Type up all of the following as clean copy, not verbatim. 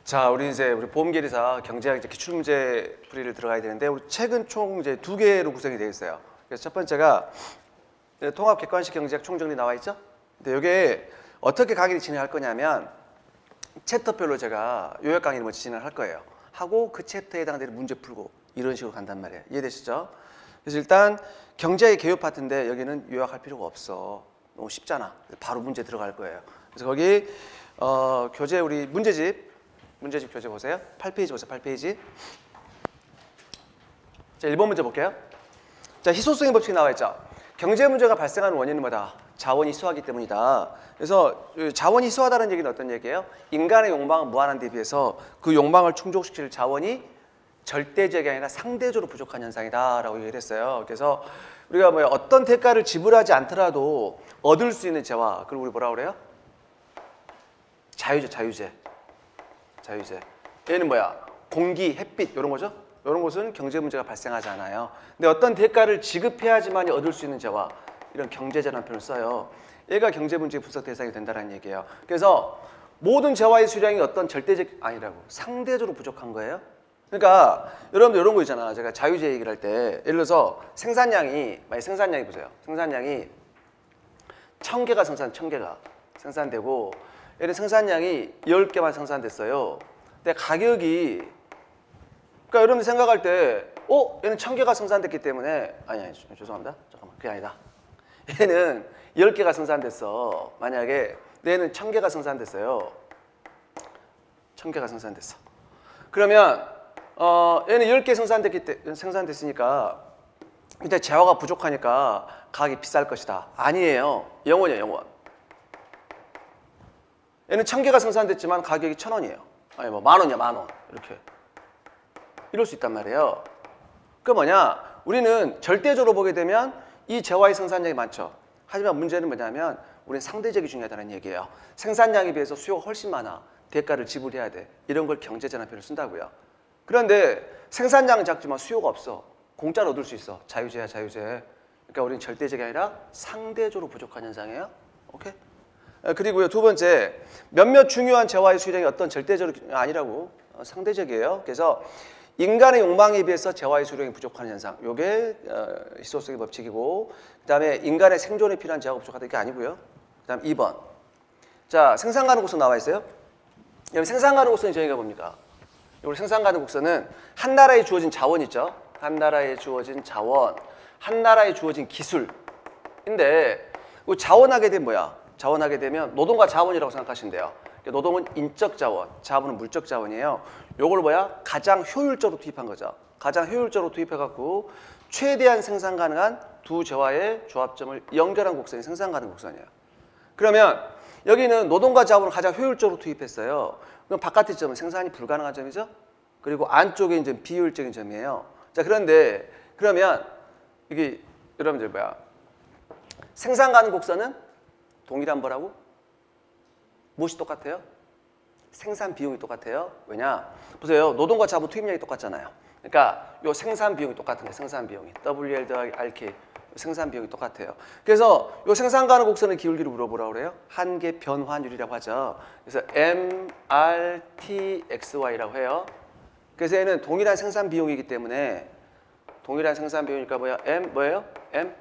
자, 우리 보험계리사 경제학 이제 기출문제 풀이를 들어가야 되는데 우리 책은 총 이제 2개로 구성이 되어 있어요. 그래서 첫 번째가 통합 객관식 경제학 총정리 나와 있죠? 근데 이게 어떻게 강의를 진행할 거냐면 챕터별로 제가 요약 강의를 먼저 진행을 할 거예요. 하고 그 챕터에 해당되는 문제 풀고 이런 식으로 간단 말이에요. 이해되시죠? 그래서 일단 경제의 개요 파트인데 여기는 요약할 필요가 없어. 너무 쉽잖아. 바로 문제 들어갈 거예요. 그래서 거기 교재 우리 문제집 교재 보세요. 8페이지 보세요. 8페이지. 자, 1번 문제 볼게요. 자, 희소성의 법칙이 나와 있죠. 경제 문제가 발생하는 원인은 뭐다? 자원이 희소하기 때문이다. 그래서 자원이 희소하다는 얘기는 어떤 얘기예요? 인간의 욕망은 무한한 데 비해서 그 욕망을 충족시킬 자원이 절대적이 아니라 상대적으로 부족한 현상이다라고 얘기를 했어요. 그래서 우리가 어떤 대가를 지불하지 않더라도 얻을 수 있는 재화, 그리고 우리 뭐라고 그래요? 자유제. 얘는 뭐야? 공기, 햇빛 이런 거죠? 이런 것은 경제 문제가 발생하지 않아요. 근데 어떤 대가를 지급해야지만 얻을 수 있는 재화, 이런 경제재라는 표현을 써요. 얘가 경제 문제의 분석 대상이 된다는 얘기예요. 그래서 모든 재화의 수량이 어떤 절대적 아니라고 상대적으로 부족한 거예요. 그러니까 여러분들 이런 거 있잖아. 제가 자유제 얘기를 할 때 예를 들어서 생산량이 보세요. 생산량이 1000개가 생산되고 예를 생산량이 10개만 생산됐어요. 근데 가격이 그러니까 여러분들 생각할 때 얘는 1000개가 생산됐기 때문에 아니 죄송합니다. 잠깐만. 그게 아니다. 얘는 10개가 생산됐어. 만약에 얘는 1000개가 생산됐어요. 1000개가 생산됐어. 그러면 얘는 10개 생산됐으니까 일단 재화가 부족하니까 가격이 비쌀 것이다. 아니에요. 영원이에요. 영원. 얘는 1000개가 생산됐지만 가격이 1000원이에요. 아니 만원이야. 만원. 이렇게. 이럴 수 있단 말이에요. 그 뭐냐? 우리는 절대적으로 보게 되면 이 재화의 생산량이 많죠. 하지만 문제는 뭐냐면 우리는 상대적이 중요하다는 얘기예요. 생산량에 비해서 수요가 훨씬 많아. 대가를 지불해야 돼. 이런 걸 경제재라는 표현을 쓴다고요. 그런데 생산량은 작지만 수요가 없어. 공짜로 얻을 수 있어. 자유제야, 자유제. 그러니까 우리는 절대적이 아니라 상대적으로 부족한 현상이에요. 오케이? 그리고요, 두 번째, 몇몇 중요한 재화의 수량이 어떤 절대적으로 아니라고 상대적이에요. 그래서 인간의 욕망에 비해서 재화의 수량이 부족한 현상. 요게 희소성의 법칙이고, 그 다음에 인간의 생존에 필요한 재화가 부족하다. 이게 아니고요. 그 다음 2번. 자, 생산 가능 곡선 나와 있어요. 여기 생산 가능 곡선이 저희가 뭡니까? 우리 생산 가능 곡선은 한 나라에 주어진 자원 있죠. 한 나라에 주어진 자원, 한 나라에 주어진 기술인데 자원하게 되면 뭐야? 자원하게 되면 노동과 자원이라고 생각하시면 돼요. 노동은 인적 자원, 자원은 물적 자원이에요. 요걸 뭐야? 가장 효율적으로 투입한 거죠. 가장 효율적으로 투입해갖고 최대한 생산 가능한 두 재화의 조합점을 연결한 곡선이 생산 가능 곡선이에요. 그러면 여기는 노동과 자원을 가장 효율적으로 투입했어요. 그럼 바깥의 점은 생산이 불가능한 점이죠. 그리고 안쪽에 이제 비효율적인 점이에요. 자, 그런데 그러면 이게 여러분들 뭐야? 생산 가능 곡선은 동일한 거라고? 무엇이 똑같아요? 생산 비용이 똑같아요. 왜냐? 보세요. 노동과 자본 투입량이 똑같잖아요. 그러니까 요 생산 비용이 똑같은 거예요. 생산 비용이. WL 더하기 RK. 생산 비용이 똑같아요. 그래서 요 생산 가능 곡선의 기울기를 물어보라고 그래요. 한계 변환율이라고 하죠. 그래서 MRTXY라고 해요. 그래서 얘는 동일한 생산 비용이기 때문에 동일한 생산 비용이니까 뭐야? M 뭐예요? M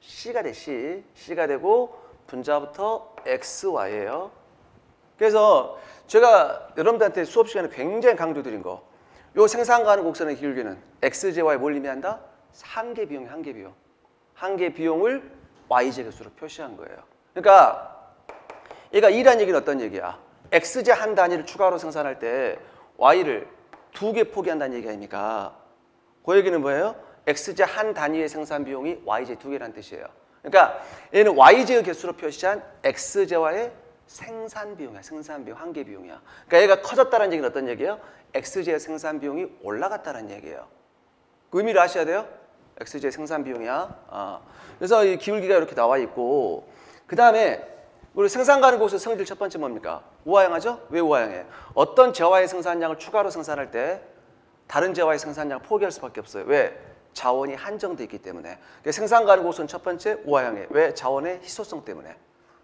C가 돼. C가 되고 분자부터 XY예요. 그래서 제가 여러분들한테 수업 시간에 굉장히 강조드린 거. 요 생산 가능 곡선의 기울기는 XJY에 뭘 의미한다? 한계 비용. 한계 비용을 YJ 개수로 표시한 거예요. 그러니까 얘가 E라는 얘기는 어떤 얘기야? XJ 한 단위를 추가로 생산할 때 Y를 2개 포기한다는 얘기 아닙니까? 그 얘기는 뭐예요? XJ 한 단위의 생산 비용이 YJ 2개라는 뜻이에요. 그러니까 얘는 YJ의 개수로 표시한 XJ와의 생산 비용이야. 생산 비용, 한계 비용이야. 그러니까 얘가 커졌다는 얘기는 어떤 얘기예요? XJ의 생산 비용이 올라갔다는 얘기예요. 그 의미를 아셔야 돼요. XJ 생산 비용이야. 그래서 이 기울기가 이렇게 나와 있고, 그 다음에 우리 생산 가능 곡선 성질 첫 번째 뭡니까? 우하향하죠? 왜 우하향해? 어떤 재화의 생산량을 추가로 생산할 때 다른 재화의 생산량을 포기할 수밖에 없어요. 왜? 자원이 한정돼 있기 때문에. 생산 가능 곡선 첫 번째 우하향해. 왜? 자원의 희소성 때문에.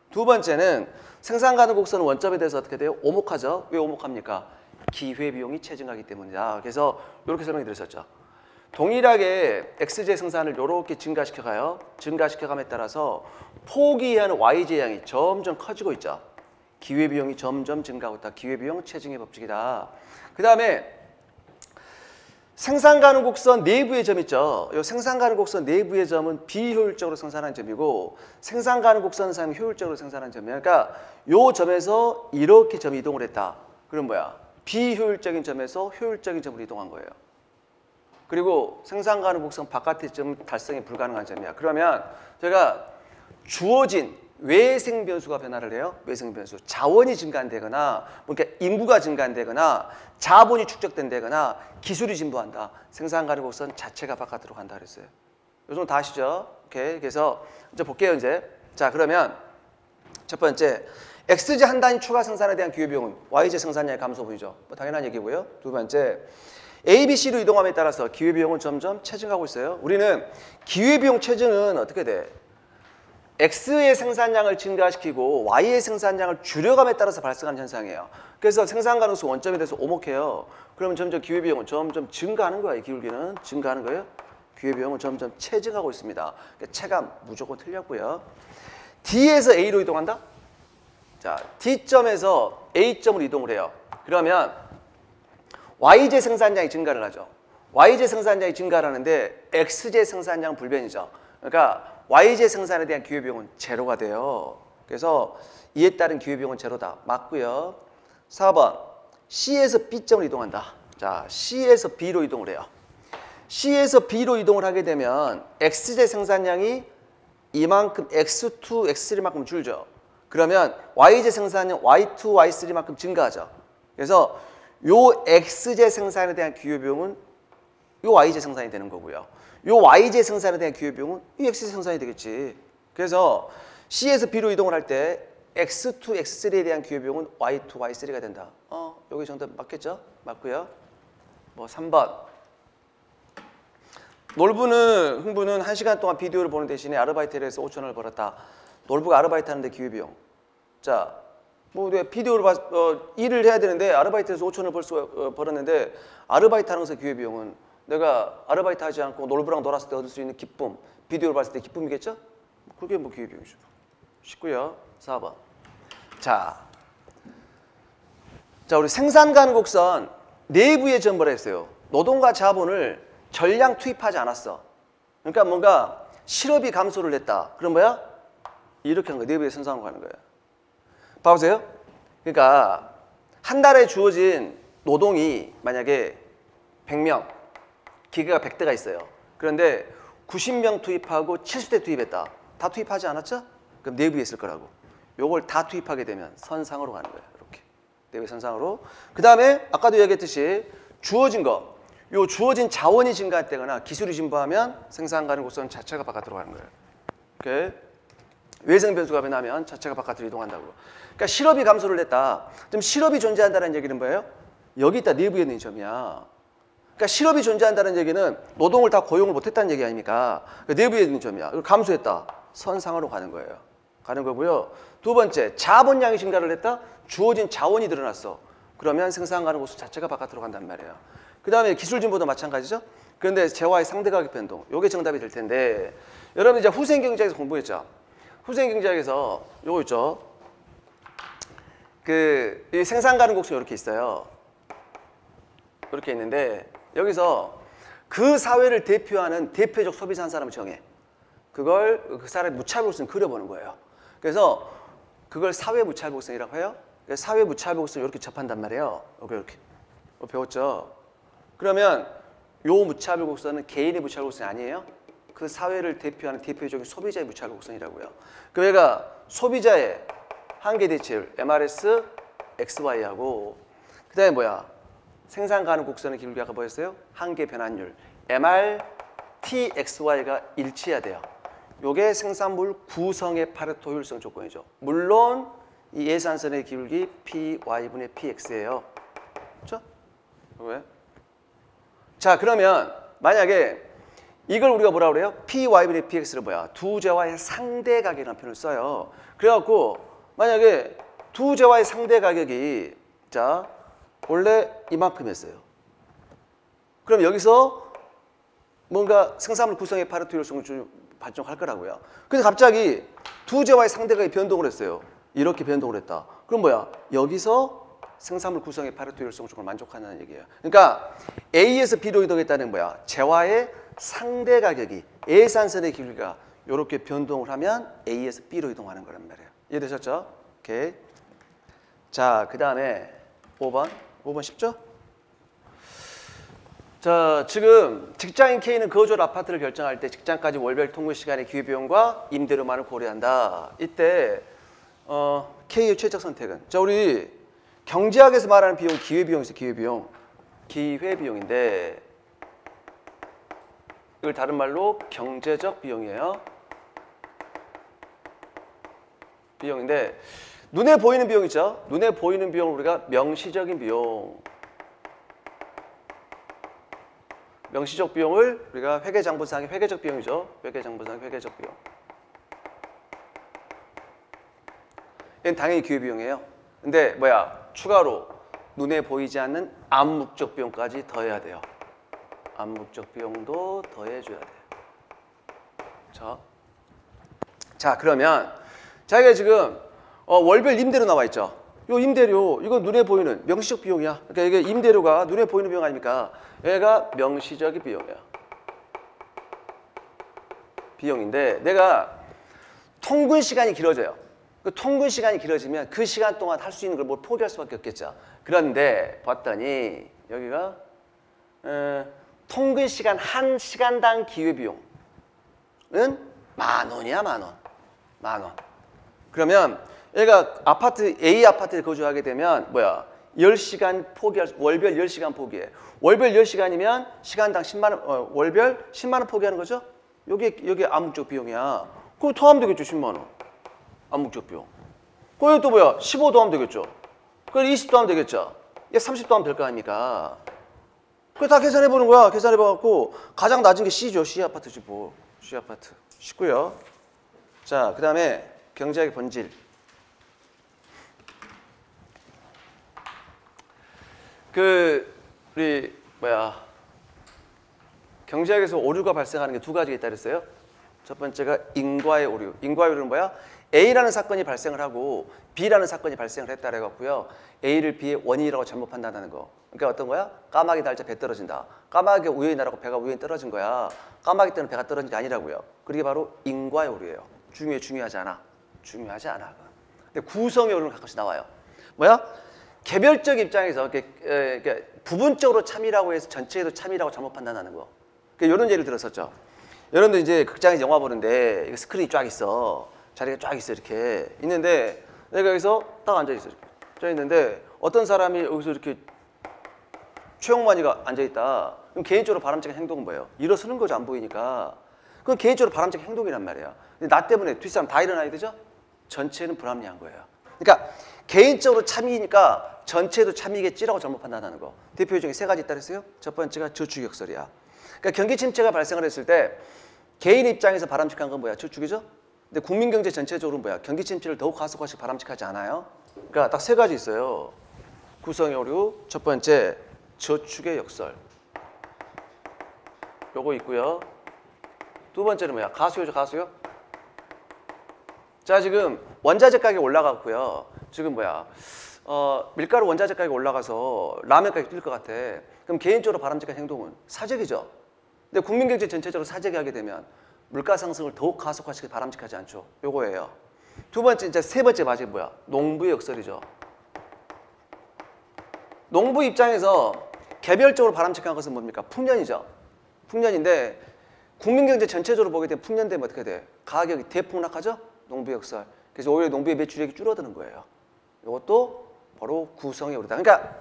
두 번째는 생산 가능 곡선은 원점에 대해서 어떻게 돼요? 오목하죠? 왜 오목합니까? 기회비용이 체증하기 때문이다. 그래서 이렇게 설명이 드렸었죠. 동일하게 XJ 생산을 이렇게 증가시켜가요. 증가시켜감에 따라서 포기하는 YJ 양이 점점 커지고 있죠. 기회비용이 점점 증가하고 있다. 기회비용 체증의 법칙이다. 그 다음에 생산 가능 곡선 내부의 점 있죠. 이 생산 가능 곡선 내부의 점은 비효율적으로 생산하는 점이고 생산 가능 곡선은 사용 효율적으로 생산하는 점이에요. 그러니까 이 점에서 이렇게 점이 이동을 했다. 그럼 뭐야? 비효율적인 점에서 효율적인 점으로 이동한 거예요. 그리고 생산 가능 곡선 바깥의 점 달성이 불가능한 점이야. 그러면 제가 주어진 외생 변수가 변화를 해요. 외생 변수. 자원이 증가한다거나 그러니까 인구가 증가한다거나 자본이 축적된다거나 기술이 진보한다. 생산 가능 곡선 자체가 바깥으로 간다 그랬어요. 요 정도 다 아시죠? 오케이. 그래서 이제 볼게요, 이제. 자, 그러면 첫 번째 XJ 한 단위 추가 생산에 대한 기회비용은 YJ 생산량의 감소 보이죠? 뭐 당연한 얘기고요. 두 번째 A, B, C로 이동함에 따라서 기회비용은 점점 체증하고 있어요. 우리는 기회비용 체증은 어떻게 돼? X의 생산량을 증가시키고 Y의 생산량을 줄여감에 따라서 발생하는 현상이에요. 그래서 생산 가능성 원점에 대해서 오목해요. 그러면 점점 기회비용은 점점 증가하는 거야. 이 기울기는 증가하는 거예요. 기회비용은 점점 체증하고 있습니다. 그러니까 체감 무조건 틀렸고요. D에서 A로 이동한다? 자, D점에서 A점으로 이동을 해요. 그러면 YJ 생산량이 증가를 하죠. YJ 생산량이 증가를 하는데 XJ 생산량은 불변이죠. 그러니까 YJ 생산에 대한 기회비용은 제로가 돼요. 그래서 이에 따른 기회비용은 제로다. 맞고요. 4번 C에서 B점으로 이동한다. 자, C에서 B로 이동을 해요. C에서 B로 이동을 하게 되면 XJ 생산량이 이만큼 X2, X3만큼 줄죠. 그러면 YJ 생산량 Y2, Y3만큼 증가하죠. 그래서 요 XJ 생산에 대한 기회비용은 요 YJ 생산이 되는 거고요. 요 YJ 생산에 대한 기회비용은 이 XJ 생산이 되겠지. 그래서 C에서 B로 이동을 할 때 X2, X3에 대한 기회비용은 Y2, Y3가 된다. 여기 정답 맞겠죠? 맞고요. 뭐 3번. 놀부는 흥부는 1시간 동안 비디오를 보는 대신에 아르바이트를 해서 5,000원을 벌었다. 놀부가 아르바이트 하는데 기회비용. 자, 뭐 내가 비디오를 일을 해야 되는데 아르바이트에서 5,000원을 벌었는데 아르바이트 하는 것의 기회비용은 내가 아르바이트 하지 않고 놀부랑 놀았을 때 얻을 수 있는 기쁨, 비디오를 봤을 때 기쁨이겠죠? 그게 뭐 기회비용이죠. 쉽고요. 4번. 자, 우리 생산 가능 곡선 내부의 점 뭐라 했어요? 노동과 자본을 전량 투입하지 않았어. 그러니까 뭔가 실업이 감소를 했다. 그럼 뭐야? 이렇게 하는 거야. 내부의 생산으로 가는 거예요. 봐보세요. 그러니까 한 달에 주어진 노동이 만약에 100명, 기계가 100대가 있어요. 그런데 90명 투입하고 70대 투입했다. 다 투입하지 않았죠? 그럼 내부에 있을 거라고. 요걸 다 투입하게 되면 선상으로 가는 거예요. 이렇게. 내부의 선상으로. 그 다음에 아까도 얘기했듯이 주어진 거. 요 주어진 자원이 증가했다거나 기술이 진보하면 생산 가능 곡선 자체가 바깥으로 가는 거예요. 오케이. 외생 변수가 변하면 자체가 바깥으로 이동한다고. 그러니까 실업이 감소를 했다. 그럼 실업이 존재한다는 얘기는 뭐예요? 여기 있다. 내부에 있는 점이야. 그러니까 실업이 존재한다는 얘기는 노동을 다 고용을 못했다는 얘기 아닙니까? 그러니까 내부에 있는 점이야. 이걸 감소했다. 선상으로 가는 거예요. 가는 거고요. 두 번째, 자본량이 증가를 했다. 주어진 자원이 늘어났어. 그러면 생산 가능 곡선 자체가 바깥으로 간단 말이에요. 그 다음에 기술 진보도 마찬가지죠. 그런데 재화의 상대 가격 변동. 요게 정답이 될 텐데 여러분 이제 후생 경제학에서 공부했죠. 후생 경제학에서 요거 있죠. 이 생산 가능 곡선 이렇게 있어요. 이렇게 있는데 여기서 그 사회를 대표하는 대표적 소비자 한 사람을 정해. 그걸 그 사람의 무차별 곡선을 그려보는 거예요. 그래서 그걸 사회 무차별 곡선이라고 해요. 사회 무차별 곡선을 이렇게 접한단 말이에요. 이렇게 배웠죠. 그러면 요 무차별 곡선은 개인의 무차별 곡선이 아니에요. 그 사회를 대표하는 대표적인 소비자의 무차별 곡선이라고요. 그럼 얘가 소비자의 한계 대치율 MRS XY하고 그 다음에 뭐야? 생산 가능 곡선의 기울기 아까 뭐였어요? 한계 변환율 MRT XY가 일치해야 돼요. 요게 생산물 구성의 파레토 효율성 조건이죠. 물론 이 예산선의 기울기 PY분의 PX예요. 그렇죠? 왜? 자, 그러면 만약에 이걸 우리가 뭐라 그래요? PY분의 PX를 뭐야? 두 재화의 상대 가격이라는 표현을 써요. 그래갖고 만약에 두 재화의 상대 가격이 자 원래 이만큼 했어요. 그럼 여기서 뭔가 생산물 구성의 파레토 효율성을 좀 발전할 거라고요. 근데 갑자기 두 재화의 상대각이 변동을 했어요. 이렇게 변동을 했다. 그럼 뭐야? 여기서 생산물 구성의 파레토 효율성 조건을 만족하는 얘기예요. 그러니까 A에서 B로 이동했다는 뭐야? 재화의 상대 가격이 예산선의 길이가 이렇게 변동을 하면 A에서 B로 이동하는 거란 말이에요. 이해되셨죠? 오케이. 자, 그 다음에 5번. 5번 쉽죠? 자, 지금 직장인 K는 거주할 아파트를 결정할 때 직장까지 월별 통근 시간의 기회비용과 임대료만을 고려한다. 이때 K의 최적 선택은, 자, 우리 경제학에서 말하는 비용 기회비용이 있어요. 기회비용. 기회비용인데 이걸 다른 말로 경제적 비용이에요. 비용인데 눈에 보이는 비용 있죠? 눈에 보이는 비용을 우리가 명시적인 비용. 명시적 비용을 우리가 회계장부상의 회계적 비용이죠. 회계장부상의 회계적 비용. 얘는 당연히 기회비용이에요. 근데 뭐야? 추가로 눈에 보이지 않는 암묵적 비용까지 더해야 돼요. 암묵적 비용도 더해줘야 돼요. 자, 그러면 자기가 지금 월별 임대료 나와 있죠. 요 임대료, 이거 눈에 보이는 명시적 비용이야. 그러니까 이게 임대료가 눈에 보이는 비용 아닙니까? 얘가 명시적인 비용이야. 비용인데 내가 통근 시간이 길어져요. 그 통근 시간이 길어지면 그 시간 동안 할 수 있는 걸 뭘 포기할 수밖에 없겠죠. 그런데 봤더니 여기가 통근 시간 1시간당 기회비용은 10,000원이야, 10,000원. 10,000원. 그러면 얘가 A 아파트에 거주하게 되면 뭐야? 10시간 포기할 월별 10시간 포기해. 월별 10시간이면 시간당 10만 원, 월별 10만 원 포기하는 거죠? 여기 암묵적 비용이야. 그거 더하면 되겠죠, 10만 원. 암묵적 비용. 그거 또 뭐야? 15 더하면 되겠죠. 그걸 20 더하면 되겠죠. 얘 30 더하면 될 거 아닙니까? 그거 다 계산해 보는 거야. 계산해 봐갖고 가장 낮은 게 C죠. C 아파트지 뭐. C 아파트. 쉽고요. 자, 그 다음에 경제학의 본질. 우리 경제학에서 오류가 발생하는 게 두 가지가 있다 그랬어요. 첫 번째가 인과의 오류. 인과의 오류는 뭐야? A라는 사건이 발생을 하고 B라는 사건이 발생을 했다 그래갖고요. A를 B의 원인이라고 잘못 판단하는 거. 그러니까 어떤 거야? 까마귀 달자 배 떨어진다. 까마귀가 우연히 날아가고 배가 우연히 떨어진 거야. 까마귀 때는 배가 떨어진 게 아니라고요. 그게 바로 인과의 오류예요. 중요하지 않아. 중요하지 않아. 근데 구성의 오류는 가끔씩 나와요. 뭐야? 개별적 입장에서 이렇게 부분적으로 참이라고 해서 전체에도 참이라고 잘못 판단하는 거. 이런 예를 들었었죠. 여러분들 이제 극장에서 영화 보는데 스크린이 쫙 있어. 자리가 쫙 있어. 이렇게 있는데 내가 여기서 딱 앉아있어. 앉아 있는데 어떤 사람이 여기서 이렇게 최영만이가 앉아있다. 그럼 개인적으로 바람직한 행동은 뭐예요? 일어서는 거죠. 안 보이니까. 그건 개인적으로 바람직한 행동이란 말이야. 근데 나 때문에 뒷사람 다 일어나야 되죠? 전체는 불합리한 거예요. 그러니까 개인적으로 참이니까 전체도 참이겠지라고 잘못 판단하는 거. 대표 중에 세 가지 있다 그랬어요. 첫 번째가 저축역설이야. 그러니까 경기 침체가 발생을 했을 때 개인 입장에서 바람직한 건 뭐야? 저축이죠? 근데 국민 경제 전체적으로 뭐야? 경기 침체를 더욱 가속화시키고 바람직하지 않아요? 그러니까 딱 세 가지 있어요. 구성의 오류, 첫 번째 저축의 역설. 요거 있고요. 두 번째는 뭐야? 가수요죠, 가수요. 자, 지금 원자재 가격이 올라갔고요. 지금 뭐야? 밀가루 원자재 가격이 올라가서 라면 가격이 뛸 것 같아. 그럼 개인적으로 바람직한 행동은 사재기죠. 근데 국민 경제 전체적으로 사재기 하게 되면 물가 상승을 더욱 가속화시키기 바람직하지 않죠. 요거예요. 두 번째, 이제 세 번째 맞이 뭐야? 농부의 역설이죠. 농부 입장에서 개별적으로 바람직한 것은 뭡니까? 풍년이죠. 풍년인데 국민 경제 전체적으로 보게 되면 풍년 되면 어떻게 돼? 가격이 대폭락하죠? 농부 역설. 그래서 오히려 농부의 매출액이 줄어드는 거예요. 이것도 바로 구성의 오류다. 그러니까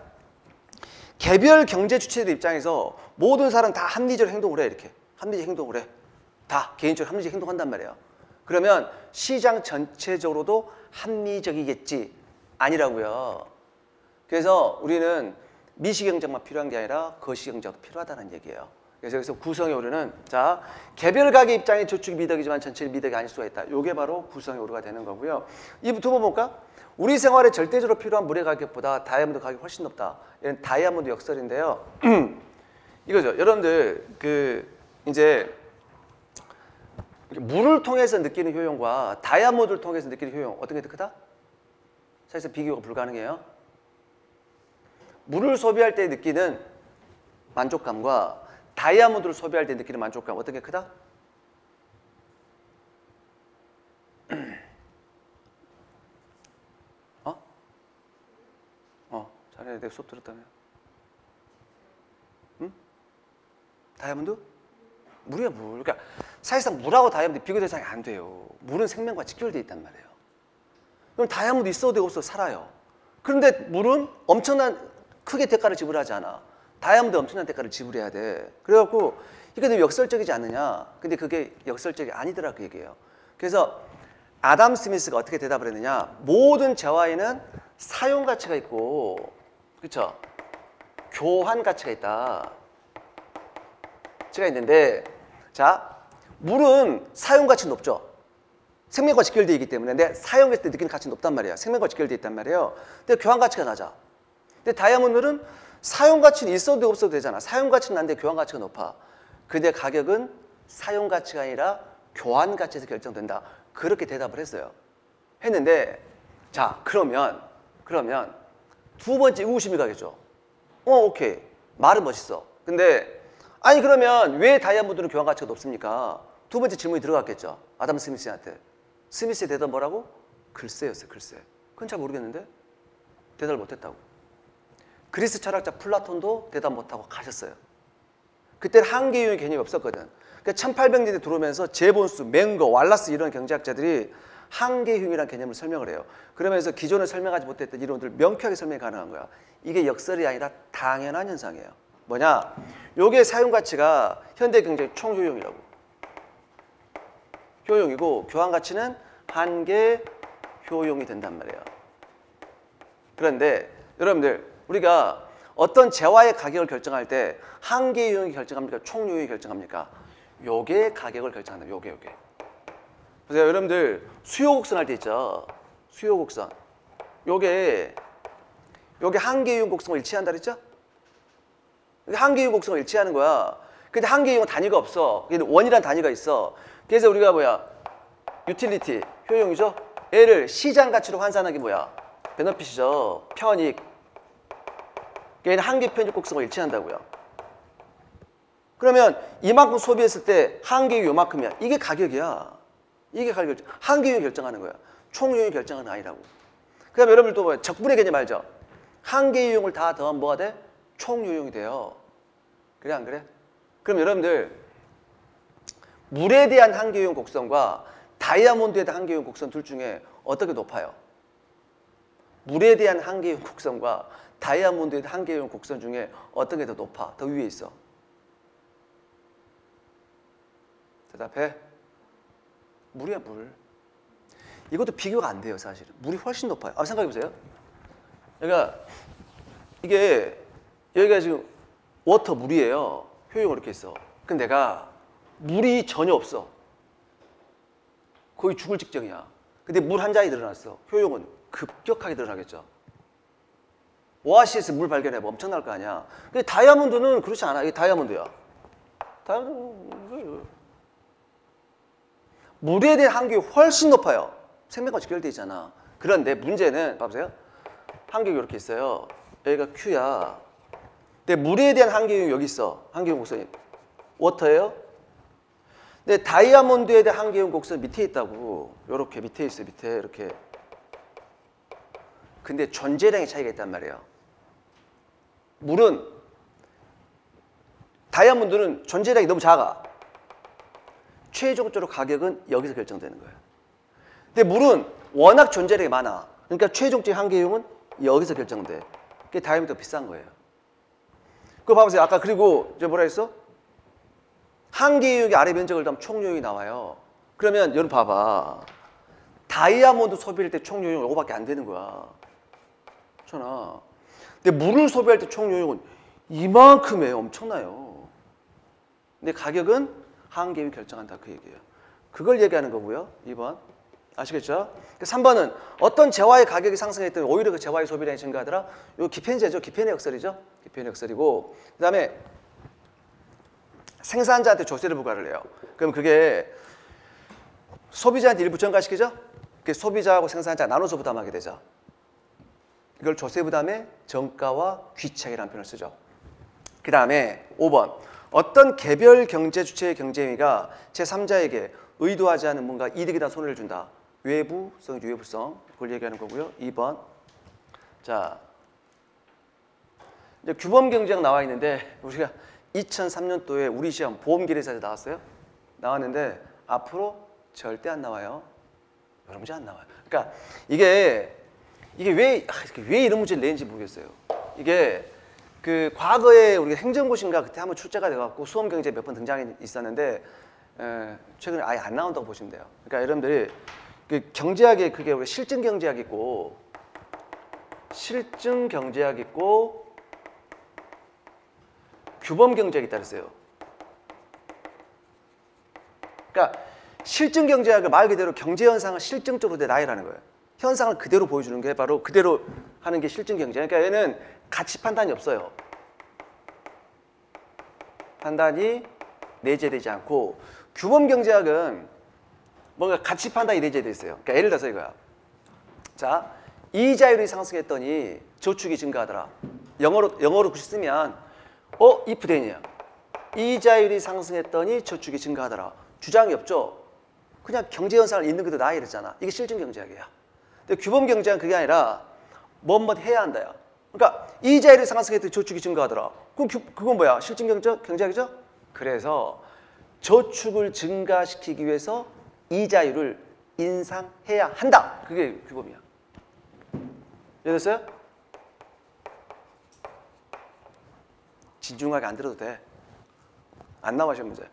개별 경제 주체들 입장에서 모든 사람 다 합리적으로 행동을 해. 이렇게 합리적 행동을 해. 다 개인적으로 합리적 행동한단 말이에요. 그러면 시장 전체적으로도 합리적이겠지? 아니라고요. 그래서 우리는 미시경제만 필요한 게 아니라 거시경제도 필요하다는 얘기예요. 그래서 여기서 구성의 오류는 자 개별 가게 입장에 저축이 미덕이지만 전체는 미덕이 아닐 수가 있다. 이게 바로 구성의 오류가 되는 거고요. 이 두 번 볼까? 우리 생활에 절대적으로 필요한 물의 가격보다 다이아몬드 가격이 훨씬 높다. 이건 다이아몬드 역설인데요. 이거죠. 여러분들 이제 물을 통해서 느끼는 효용과 다이아몬드를 통해서 느끼는 효용 어떤 게 더 크다? 사실상 비교가 불가능해요. 물을 소비할 때 느끼는 만족감과 다이아몬드를 소비할 때 느끼는 만족감 어떤 게 크다? 잘해. 내가 수업 들었다며. 응? 다이아몬드? 물이야 물. 그러니까 사실상 물하고 다이아몬드 비교 대상이 안 돼요. 물은 생명과 직결되어 있단 말이에요. 그럼 다이아몬드 있어도 없어도 살아요. 그런데 물은 엄청난 크게 대가를 지불하지 않아. 다이아몬드 엄청난 대가를 지불해야 돼. 그래갖고 이게 너무 역설적이지 않느냐. 근데 그게 역설적이 아니더라 그 얘기예요. 그래서 아담 스미스가 어떻게 대답을 했느냐. 모든 재화에는 사용 가치가 있고 그렇죠? 교환 가치가 있다. 가치가 있는데 자 물은 사용 가치 높죠. 생명과 직결되어 있기 때문에 내 사용했을 때 느끼는 가치 높단 말이에요. 생명과 직결되어 있단 말이에요. 근데 교환 가치가 낮아. 근데 다이아몬드는 사용 가치는 있어도 없어도 되잖아. 사용 가치는 낮은데 교환 가치가 높아. 근데 가격은 사용 가치가 아니라 교환 가치에서 결정된다. 그렇게 대답을 했어요. 했는데 자 그러면 두 번째 의구심이 가겠죠. 오케이. 말은 멋있어. 근데 아니 그러면 왜 다이아몬드는 교환 가치가 높습니까? 두 번째 질문이 들어갔겠죠. 아담 스미스한테. 스미스의 대답 뭐라고? 글쎄였어요. 글쎄. 그건 잘 모르겠는데 대답을 못했다고. 그리스 철학자 플라톤도 대답 못하고 가셨어요. 그때는 한계유의 개념이 없었거든. 그러니까 1800년대 들어오면서 제본스, 맹거, 왈라스 이런 경제학자들이 한계흉이라는 개념을 설명을 해요. 그러면서 기존에 설명하지 못했던 이론들 명쾌하게 설명이 가능한 거야. 이게 역설이 아니라 당연한 현상이에요. 뭐냐? 요게 사용 가치가 현대 경제의 총효용이라고. 효용이고 교환 가치는 한계 효용이 된단 말이에요. 그런데 여러분들 우리가 어떤 재화의 가격을 결정할 때 한계 효용이 결정합니까? 총효용이 결정합니까? 요게 가격을 결정한다. 요게. 보세요. 여러분들 수요 곡선 할 때 있죠. 수요 곡선. 요게 한계 효용 곡선을 일치한다 그랬죠? 한계 효용 곡선을 일치하는 거야. 근데 한계 효용은 단위가 없어. 원이란 단위가 있어. 그래서 우리가 유틸리티, 효용이죠? 얘를 시장 가치로 환산한 게 베너핏이죠. 편익. 얘는 한계 편익 곡선을 일치한다고요. 그러면 이만큼 소비했을 때 한계 효용 요만큼이야. 이게 가격이야. 이게 가격 결정. 한계 효용 결정하는 거야. 총 효용 결정은 아니라고. 그다음에 여러분들 또 적분의 개념 알죠? 한계 효용을 다 더하면 뭐가 돼? 총 효용이 돼요. 그래 안 그래? 그럼 여러분들 물에 대한 한계 효용 곡선과 다이아몬드에 대한 한계 효용 곡선 둘 중에 어떻게 높아요? 물에 대한 한계 효용 곡선과 다이아몬드에 대한 한계 효용 곡선 중에 어떤 게 더 높아? 더 위에 있어? 대답해. 물이야 물. 이것도 비교가 안 돼요 사실은. 물이 훨씬 높아요. 생각해보세요. 그러니까 여기가 지금 워터 물이에요. 효용을 이렇게 있어. 근데 내가 물이 전혀 없어. 거의 죽을 직전이야. 근데 물 한 잔이 늘어났어. 효용은 급격하게 늘어나겠죠. 오아시스에서 물 발견해봐. 엄청날 거 아니야. 근데 다이아몬드는 그렇지 않아. 이게 다이아몬드야. 물에 대한 한계가 훨씬 높아요. 생명과 직결되어 있잖아. 그런데 문제는 봐보세요. 한계가 이렇게 있어요. 여기가 Q야. 근데 물에 대한 한계가 여기 있어. 한계용 곡선이 워터예요. 근데 다이아몬드에 대한 한계용 곡선 밑에 있다고. 이렇게 밑에 있어요. 밑에 이렇게. 근데 존재량의 차이가 있단 말이에요. 다이아몬드는 존재량이 너무 작아. 최종적으로 가격은 여기서 결정되는 거예요. 근데 물은 워낙 존재량이 많아. 그러니까 최종적인 한계용은 여기서 결정돼. 그게 다이아몬드가 비싼 거예요. 그거 봐보세요. 아까 그리고 이제 뭐라 했어? 한계용이 아래 면적을 더하면 총용이 나와요. 그러면 여러분 봐봐. 다이아몬드 소비할 때 총용이 이거밖에 안 되는 거야. 그렇잖아. 근데 물을 소비할 때 총용은 이만큼이에요. 엄청나요. 근데 가격은 하한개입이 결정한다 그 얘기예요. 그걸 얘기하는 거고요. 2번. 아시겠죠? 3번은 어떤 재화의 가격이 상승했더니 오히려 그 재화의 소비량이 증가하더라. 이거 기펜제죠. 기펜의 역설이죠. 기펜의 역설이고 그 다음에 생산자한테 조세를 부과를 해요. 그럼 그게 소비자한테 일부 전가시키죠? 그게 소비자하고 생산자 나눠서 부담하게 되죠. 이걸 조세 부담의 정가와 귀착이라는 표현을 쓰죠. 그 다음에 5번. 어떤 개별 경제 주체의 경쟁위가 제3자에게 의도하지 않은 뭔가 이득이나 손해를 준다. 외부성, 유외부성. 그걸 얘기하는 거고요. 2번. 자, 이제 규범 경제학 나와 있는데 우리가 2003년도에 우리 시험 보험계리사에서 나왔어요. 나왔는데 앞으로 절대 안 나와요. 여러 문제 안 나와요. 그러니까 이게 왜 이런 문제를 내는지 모르겠어요. 이게 그 과거에 우리가 행정고시인가 그때 한번 출제가 돼갖고 수험경제 몇 번 등장이 있었는데 최근에 아예 안 나온다고 보시면 돼요. 그러니까 여러분들이 그 경제학에 그게 우리 실증경제학 있고 실증경제학 있고 규범경제학이 있다 그랬어요. 그러니까 실증경제학은 말 그대로 경제현상을 실증적으로 나열하는 거예요. 현상을 그대로 보여주는 게 바로 그대로 하는 게 실증경제학. 그러니까 얘는 가치 판단이 없어요. 판단이 내재되지 않고 규범경제학은 뭔가 가치 판단이 내재되어 있어요. 그러니까 예를 들어서 이거야. 자, 이자율이 상승했더니 저축이 증가하더라. 영어로 굳이 쓰면 if then이야. 이자율이 상승했더니 저축이 증가하더라. 주장이 없죠. 그냥 경제현상을 있는 그대로 나열했잖아. 이게 실증경제학이야. 근데 규범경제학은 그게 아니라 뭐뭐 해야 한다야. 그러니까 이자율이 상승했더니 저축이 증가하더라. 그럼 그건 뭐야? 실증경제학이죠? 그래서 저축을 증가시키기 위해서 이자율을 인상해야 한다. 그게 규범이야. 이해됐어요? 진중하게 안 들어도 돼. 안 나와 시험 문제.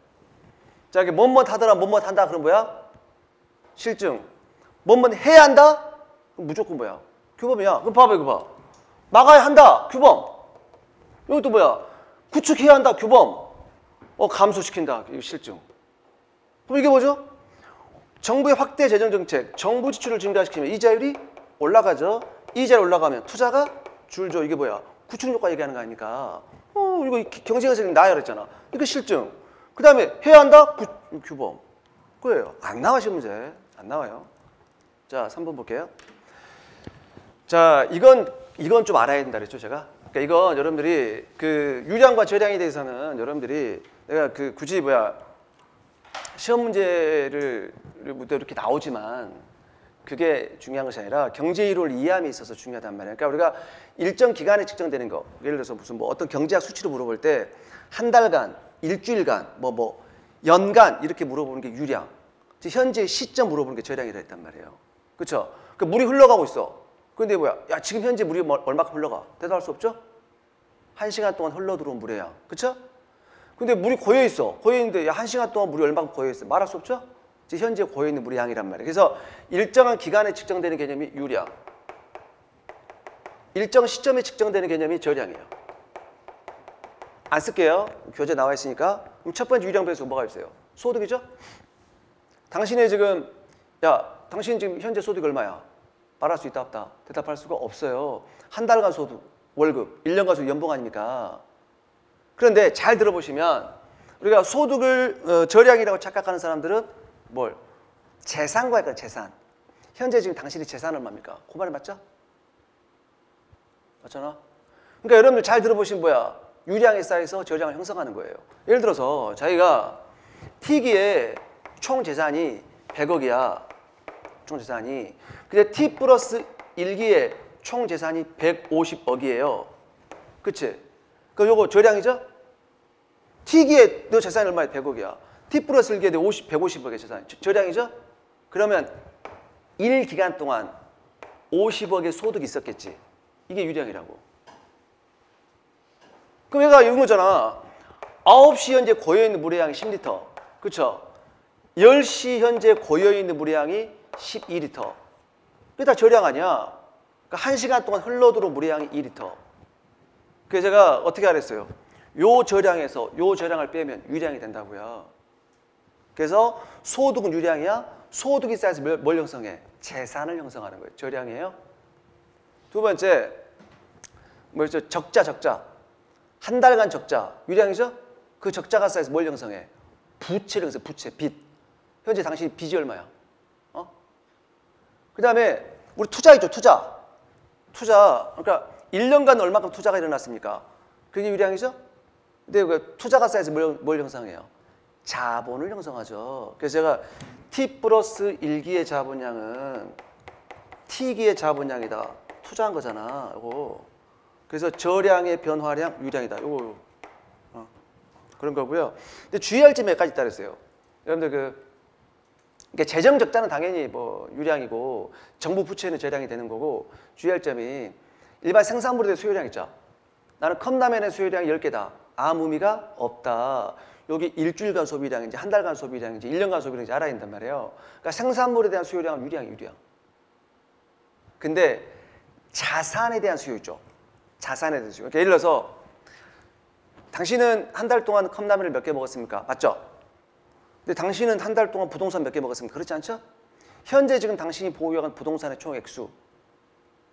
자, 이게 뭐뭐 하더라, 뭐뭐 한다. 그럼 뭐야? 실증. 뭐뭐 해야 한다? 그럼 무조건 뭐야? 규범이야. 그럼 봐봐, 이거 봐. 막아야 한다. 규범. 이것도 뭐야? 구축해야 한다. 규범. 감소시킨다. 이거 실증. 그럼 이게 뭐죠? 정부의 확대 재정 정책, 정부 지출을 증가시키면 이자율이 올라가죠. 이자율이 올라가면 투자가 줄죠. 이게 뭐야? 구축 효과 얘기하는 거 아닙니까? 이거 경제현상이 나열했잖아. 이거 실증. 그 다음에 해야 한다? 규범. 그거예요. 안 나와 시험 문제. 안 나와요. 자, 3번 볼게요. 자, 이건 좀 알아야 된다 그랬죠, 제가. 그러니까 이건 여러분들이 그 유량과 저량에 대해서는 여러분들이 내가 그 굳이 시험 문제를 이렇게 나오지만 그게 중요한 것이 아니라 경제 이론을 이해함에 있어서 중요하단 말이에요. 그러니까 우리가 일정 기간에 측정되는 거, 예를 들어서 무슨 어떤 경제학 수치로 물어볼 때 한 달간, 일주일간, 연간 이렇게 물어보는 게 유량. 현재 시점 물어보는 게 저량이라 했단 말이에요. 그렇죠? 그 물이 흘러가고 있어. 근데 뭐야? 야, 지금 현재 물이 얼마큼 흘러가? 대답할 수 없죠? 1시간 동안 흘러 들어온 물의 양. 그렇죠? 근데 물이 고여 있어. 고여 있는데 야, 1시간 동안 물이 얼마큼 고여 있어? 말할 수 없죠? 지금 현재 고여 있는 물의 양이란 말이에요. 그래서 일정한 기간에 측정되는 개념이 유량. 일정 시점에 측정되는 개념이 저량이에요. 안 쓸게요. 교재 나와 있으니까. 그럼 첫 번째 유량 배수 뭐가 있어요? 소득이죠? 당신이 지금 당신 지금 현재 소득이 얼마야? 말할 수 있다 없다? 대답할 수가 없어요. 한 달간 소득, 월급, 1년간 소득, 연봉 아닙니까? 그런데 잘 들어보시면 우리가 소득을 저량이라고 착각하는 사람들은 뭘? 재산과 헷갈려, 재산. 현재 지금 당신이 재산 얼마입니까? 그 말이 맞죠? 맞잖아? 그러니까 여러분들 잘 들어보시면 뭐야? 유량에 쌓여서 저량을 형성하는 거예요. 예를 들어서 자기가 T기에 총 재산이 100억이야. 총 재산이. 근데 T 플러스 1기에 총 재산이 150억이에요. 그치? 그럼 요거 저량이죠? T기에 너 재산이 얼마야? 100억이야. T 플러스 1기에 너 150억의 재산이. 저량이죠? 그러면 1기간 동안 50억의 소득이 있었겠지. 이게 유량이라고. 그럼 얘가 이런 거잖아. 9시 현재 고여있는 물의 양이 10리터. 그쵸? 10시 현재 고여있는 물의 양이 12리터. 그게 다 저량 아니야. 그러니까 1시간 동안 흘러들어온 물의 양이 2리터. 그래서 제가 어떻게 알았어요? 요 저량에서 요 저량을 빼면 유량이 된다고요. 그래서 소득은 유량이야. 소득이 쌓여서 뭘 형성해? 재산을 형성하는 거예요. 저량이에요. 두 번째 뭐였죠? 적자. 한 달간 적자. 유량이죠? 그 적자가 쌓여서 뭘 형성해? 부채를 형성해. 부채, 빚. 현재 당신 빚이 얼마야? 그 다음에 우리 투자 있죠? 투자. 그러니까 1년간 얼마큼 투자가 일어났습니까? 그게 유량이죠? 근데 그 투자가 쌓여서 뭘 형성해요? 자본을 형성하죠. 그래서 제가 T 플러스 1기의 자본량은 T기의 자본량이다. 투자한 거잖아. 이거. 그래서 저량의 변화량, 유량이다. 이거 그런 거고요. 근데 주의할 점이 몇 가지 있다 그랬어요. 여러분들 그러니까 재정 적자는 당연히 뭐 유량이고 정부 부채는 저량이 되는 거고 주의할 점이 일반 생산물에 대한 수요량 있죠. 나는 컵라면의 수요량이 10개다. 아무 의미가 없다. 여기 일주일간 소비량인지 한 달간 소비량인지 1년간 소비량인지 알아야 된단 말이에요. 그러니까 생산물에 대한 수요량은 유량. 근데 자산에 대한 수요 있죠. 자산에 대한 수요. 그러니까 예를 들어서 당신은 한 달 동안 컵라면을 몇 개 먹었습니까? 맞죠? 근데 당신은 한 달 동안 부동산 몇 개 먹었습니까? 그렇지 않죠? 현재 지금 당신이 보유한 부동산의 총 액수,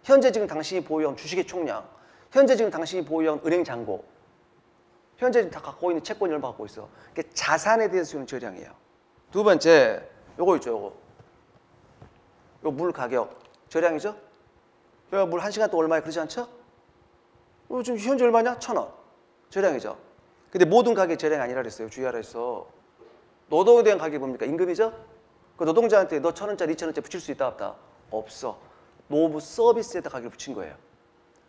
현재 지금 당신이 보유한 주식의 총량, 현재 지금 당신이 보유한 은행 잔고, 현재 다 갖고 있는 채권이 얼마 갖고 있어. 그게 자산에 대한 수요는 저량이에요. 두 번째, 요거 있죠, 요거 물 가격 저량이죠? 물 1시간 동안 얼마야? 그렇지 않죠? 지금 현재 얼마냐? 1,000원. 저량이죠. 근데 모든 가격이 저량이 아니라 그랬어요. 주의하라 했어. 노동에 대한 가격이 뭡니까? 임금이죠? 그 노동자한테 너 1,000원짜리, 2,000원짜리 붙일 수 있다 없다? 없어. 노무 서비스에다 가격을 붙인 거예요.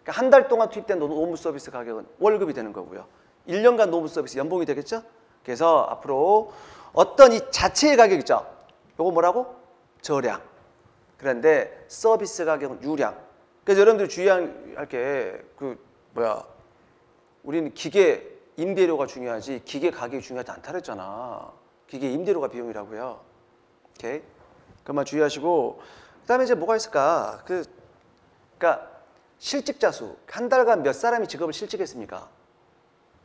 그러니까 한 달 동안 투입된 노무 서비스 가격은 월급이 되는 거고요. 1년간 노무 서비스 연봉이 되겠죠? 그래서 앞으로 어떤 이 자체의 가격 있죠? 요거 뭐라고? 저량. 그런데 서비스 가격은 유량. 그래서 여러분들이 주의할 게 우리는 기계 임대료가 중요하지 기계 가격이 중요하지 않다 그랬잖아. 기계 임대료가 비용이라고요. 오케이? 그것만 주의하시고 그다음에 이제 뭐가 있을까? 그러니까 실직자 수. 한 달간 몇 사람이 직업을 실직했습니까?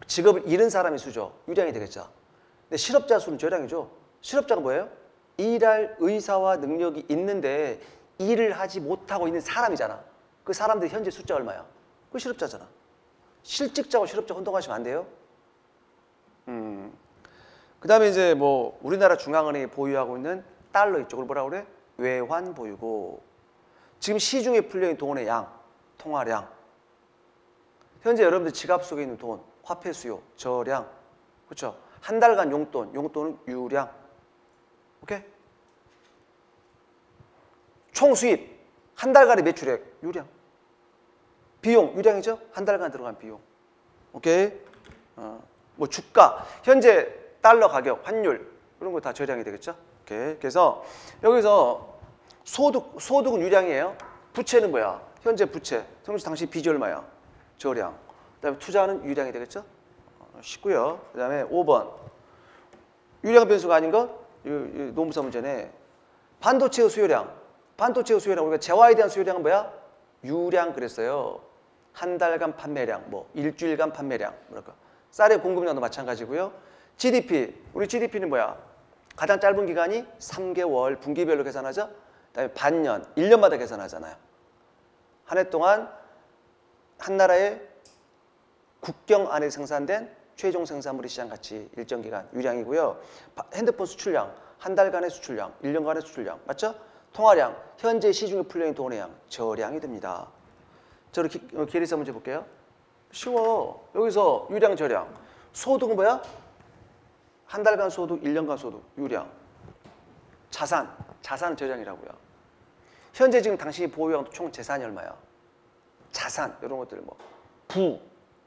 직업을 잃은 사람이 수죠. 유량이 되겠죠. 근데 실업자 수는 저량이죠. 실업자가 뭐예요? 일할 의사와 능력이 있는데 일을 하지 못하고 있는 사람이잖아. 그 사람들 현재 숫자 얼마야? 그 실업자잖아. 실직자하고 실업자 혼동하시면 안 돼요. 그 다음에 이제 뭐 우리나라 중앙은행이 보유하고 있는 달러 있죠. 그걸 뭐라고 그래? 외환 보유고. 지금 시중에 풀려있는 돈의 양, 통화량. 현재 여러분들 지갑 속에 있는 돈, 화폐 수요, 저량. 그렇죠? 한 달간 용돈은 유량. 오케이? 총 수입, 한 달간의 매출액, 유량. 비용, 유량이죠? 한 달간 들어간 비용. 오케이? 뭐 주가, 현재 달러 가격, 환율 이런 거 다 저량이 되겠죠? 오케이. 그래서 여기서 소득은 유량이에요. 부채는 뭐야? 현재 부채. 당신 빚이 얼마야? 저량. 그다음에 투자는 유량이 되겠죠? 쉽고요. 그다음에 5번. 유량 변수가 아닌 것? 노무사 문제네. 반도체의 수요량. 반도체의 수요량 우리가 재화에 대한 수요량은 뭐야? 유량 그랬어요. 한 달간 판매량, 뭐 일주일간 판매량, 뭐랄까. 쌀의 공급량도 마찬가지고요. GDP, 우리 GDP는 뭐야? 가장 짧은 기간이 3개월, 분기별로 계산하죠? 그다음에 반년, 1년마다 계산하잖아요. 한 해 동안 한 나라의 국경 안에 생산된 최종 생산물의 시장 가치 일정 기간 유량이고요. 핸드폰 수출량, 한 달간의 수출량, 1년간의 수출량, 맞죠? 통화량, 현재 시중에 풀려있는 돈의 양, 저량이 됩니다. 저렇게 계리사 문제 볼게요. 쉬워. 여기서 유량, 저량. 소득은 뭐야? 한 달간 소득, 1년간 소득, 유량. 자산은 저량이라고요. 현재 지금 당신이 보유한 총 재산이 얼마야? 자산, 이런 것들,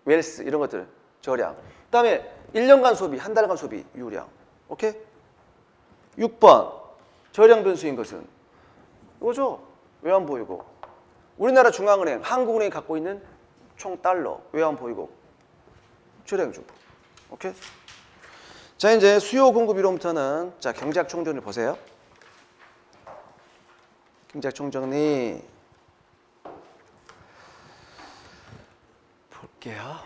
웰스, 이런 것들, 저량. 그 다음에 1년간 소비, 한 달간 소비, 유량. 오케이? 6번, 저량 변수인 것은 이거죠? 외환 보유고. 우리나라 중앙은행, 한국은행이 갖고 있는 총 달러, 외환 보유고. 저량이죠. 오케이? 자, 이제 수요 공급 이론부터는 자, 경제학 총정리 보세요. 경제학 총정리 볼게요.